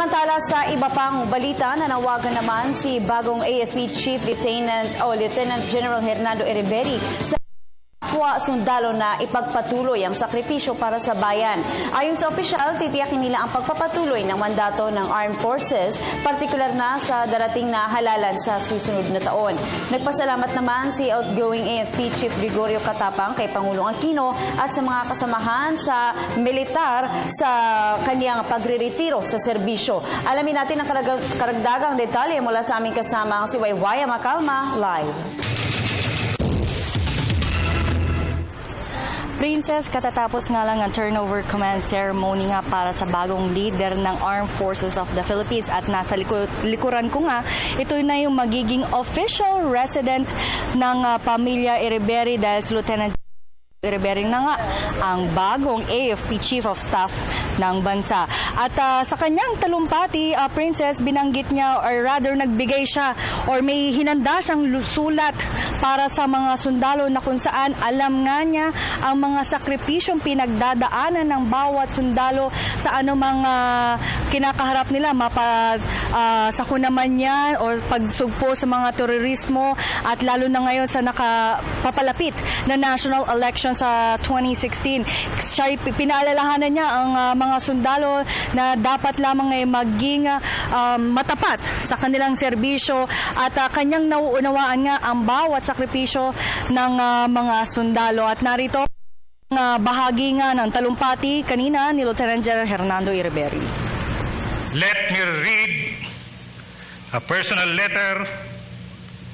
Samantala sa iba pang balita, nanawagan naman si bagong AFP Chief Lieutenant General Hernando Iriberi sa kapwa sundalo na ipagpatuloy ang sakripisyo para sa bayan. Ayon sa opisyal, titiyakin nila ang pagpapatuloy ng mandato ng Armed Forces, partikular na sa darating na halalan sa susunod na taon. Nagpasalamat naman si outgoing AFP Chief Gregorio Katapang kay Pangulong Aquino at sa mga kasamahan sa militar sa kaniyang pagre-retiro sa serbisyo. Alamin natin ang karagdagang detalye mula sa aming kasamang si Waywaya Macalma live. Princess, katatapos nga lang ang turnover command ceremony nga para sa bagong leader ng Armed Forces of the Philippines at nasa likuran ko nga, ito na yung magiging official resident ng pamilya Iriberi dahil si Lieutenant Iriberi na nga ang bagong AFP Chief of Staff ng bansa. At sa kanyang talumpati, Princess, binanggit niya or rather nagbigay siya or may hinanda siyang sulat para sa mga sundalo na kung saan alam nga niya ang mga sakripisyong pinagdadaanan ng bawat sundalo sa anumang kinakaharap nila, sakuna man yan o pagsugpo sa mga terorismo at lalo na ngayon sa nakapapalapit na national election sa 2016. Siya pinaalalahanan niya ang mga sundalo na dapat lamang ay maging matapat sa kanilang serbisyo at kanyang nauunawaan nga ang bawat sakripisyo ng mga sundalo. At narito ang bahagi nga ng talumpati kanina ni Lieutenant General Hernando Iriberi. Let me read a personal letter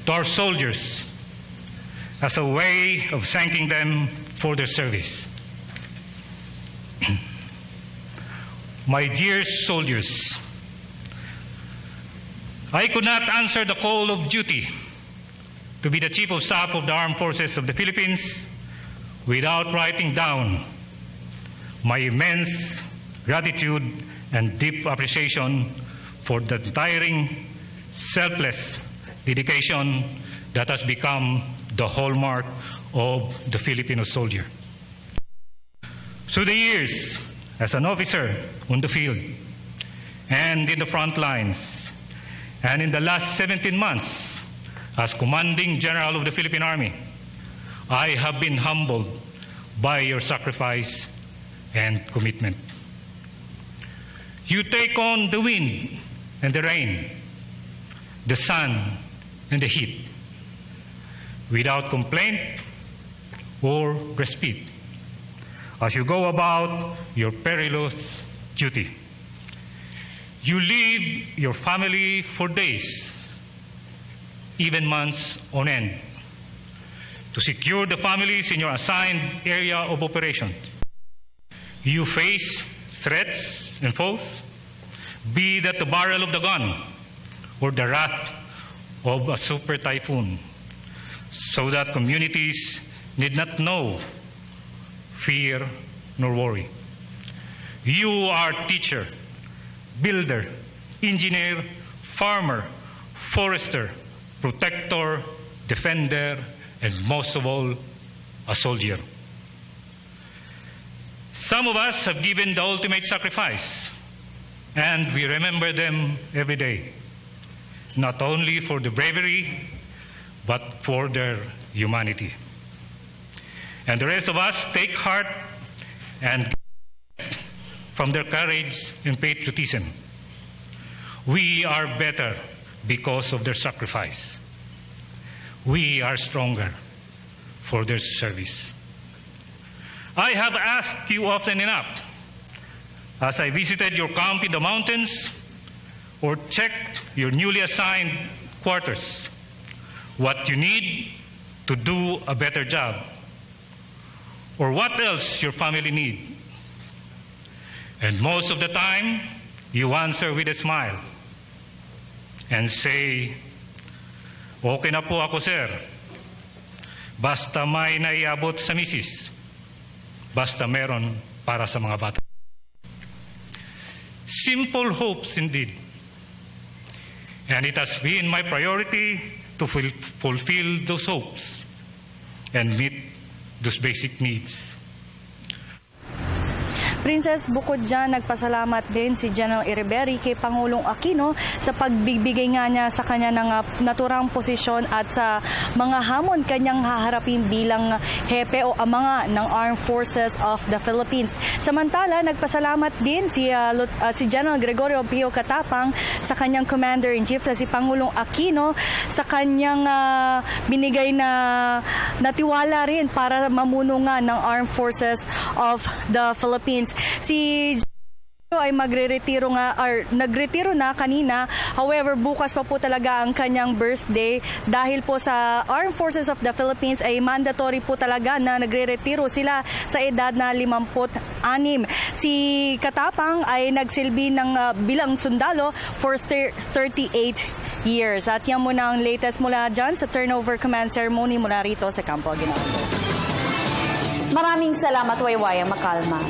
to our soldiers as a way of thanking them for their service. My dear soldiers, I could not answer the call of duty to be the Chief of Staff of the Armed Forces of the Philippines without writing down my immense gratitude and deep appreciation for the untiring, selfless dedication that has become the hallmark of the Filipino soldier. Through the years, as an officer on the field and in the front lines, and in the last 17 months as Commanding General of the Philippine Army, I have been humbled by your sacrifice and commitment. You take on the wind and the rain, the sun and the heat, without complaint or respite, as you go about your perilous duty. You leave your family for days, even months on end, to secure the families in your assigned area of operation. You face threats and foes, be that the barrel of the gun or the wrath of a super typhoon, so that communities need not know fear nor worry. You are teacher, builder, engineer, farmer, forester, protector, defender, and most of all, a soldier. Some of us have given the ultimate sacrifice, and we remember them every day, not only for the bravery, but for their humanity. And the rest of us take heart and from their courage and patriotism. We are better because of their sacrifice. We are stronger for their service. I have asked you often enough, as I visited your camp in the mountains or checked your newly assigned quarters, what you need to do a better job, or what else your family needs. And most of the time, you answer with a smile and say, okay na po ako, sir. Basta may naiabot sa misis. Basta meron para sa mga bata. Simple hopes indeed. And it has been my priority to fulfill those hopes and meet those basic needs. Princess, bukod dyan, nagpasalamat din si General Iriberry kay Pangulong Aquino sa pagbibigay nga niya sa kanya ng naturang posisyon at sa mga hamon kanyang haharapin bilang hepe o amanga ng Armed Forces of the Philippines. Samantala, nagpasalamat din si General Gregorio Pio Katapang sa kanyang Commander-in-Chief na si Pangulong Aquino sa kanyang binigay na natiwala rin para mamuno nga ng Armed Forces of the Philippines. Si ay nagretiro na kanina. However, bukas pa po talaga ang kanyang birthday dahil po sa Armed Forces of the Philippines ay mandatory po talaga na nagre-retiro sila sa edad na 56. Si Katapang ay nagsilbi ng bilang sundalo for 38 years. At yan muna ang latest mula dyan sa turnover command ceremony mula rito sa Campo Aguinaldo. Maraming salamat, Waywaya Makalma.